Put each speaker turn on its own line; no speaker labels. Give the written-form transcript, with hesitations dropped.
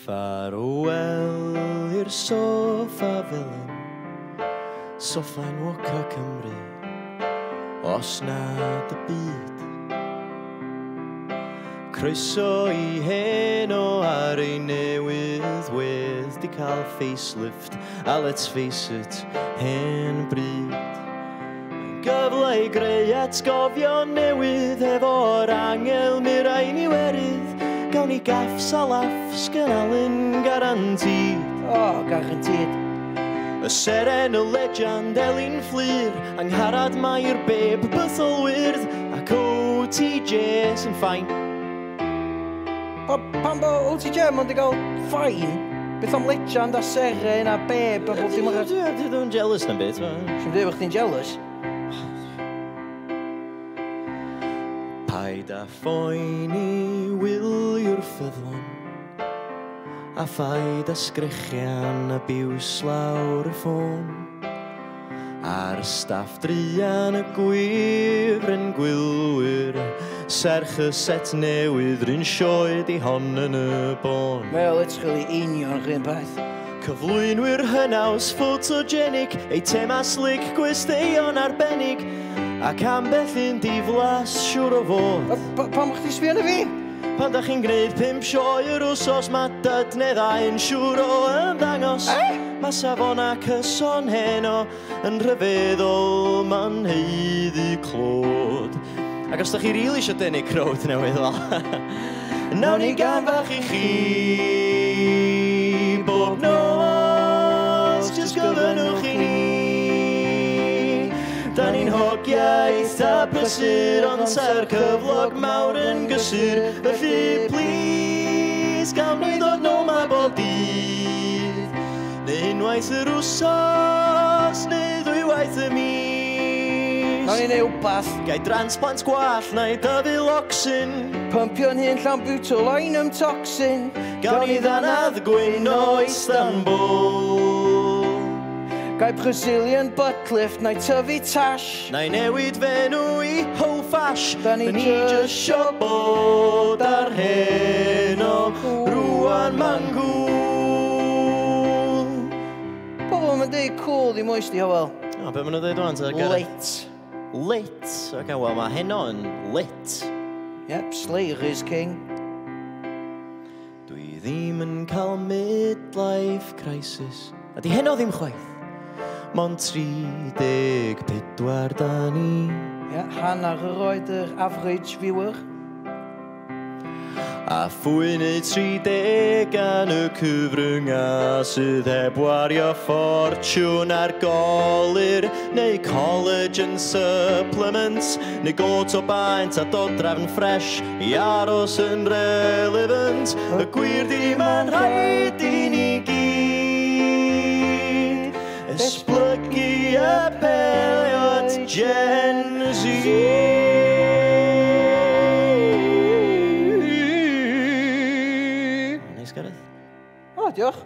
Farewell i'r soffa felyn, sofflaen Woca Cymru, os nad y byd. Croeso I heno ar ei newydd wedd di cael facelift, a let's face it, hen bryd. Gyfle I greu atgofio newydd efo'r angel mirain I werydd, gawn ni gaffs a laffs gynalun garantid.
O, garantid.
Y seren y legend Elin Fflir, angharad Mair Beb Bytholwyrdd, ac OTJ sy'n ffain.
Pan bo OTJ ma'n di gael ffain? Beth am legend a seren a Beb a bob dim ar...
Dwi'n jealous na bit.
Si'n dweud bod chdi'n jealous?
Paid a phoen I wyliwr ffyddlon, a phaid a sgrechian a biws lawr y ffôn. Ar staff drian y gwifr yn gwylwyr, serch y set newydd ryn sioed I hon yn y bon.
Mae o literally union rhywun peth.
Cyflwynwyr hynaws ffotogenic, ei tema slick gwesteion arbennig, ac ambell un diflas siwr o fod.
Pam chdi sbio na fi?
Pan da chi'n gwneud 5 sioe yr wsos, mae dyd neu ddau'n siwr o ymddangos. Mae safon ac yson heno yn rhyfeddol ma'n heiddi clod. Ac os da chi rili eisiau denu crowd newydd fel, nawn ni ganfach I chi bob nos, just gyfynwch I ni. Da ni'n hogiaeth a brysur, ond ta'r cyflog mawr yn gysur. Felly, please, gawn ni ddod nôl ma bob dydd. Neu unwaith yr wsos, neu ddwywaith y mis.
Nawn ni neu wbath.
Gai transplant gwall, neu dyfu locsyn.
Pumpio'n hyn llawn butylainum toxin.
Gawn ni ddanadd gwyn o Istanbul.
Gai Brazilian butt lift, neu tyfu tash.
Neu newid fenw I Hofash.
Da ni
just sio bod ar heno rwan ma'n gŵl.
Pobl ma'n deud cool ddim oes di Hywel.
O, be ma'n nhw dweud o'n ta?
Lit.
Lit? Ok, wel mae heno yn lit.
Yep, Slayer is king.
Dwi ddim yn cael midlife crisis. A di heno ddim chwaith. Mond 34 da ni.
Hanner yr oed yr average viewer.
A phwy neu 30 gan y cyfrynga sydd heb wario ffortiwn ar golir, neu collagen supplements, neu got o baint a dodrefn ffresh I aros yn relevant. Y gwir di ma'n rhaid I ni gyd esblygu y peliot Gen Z. Neis, Gareth?
O, diolch.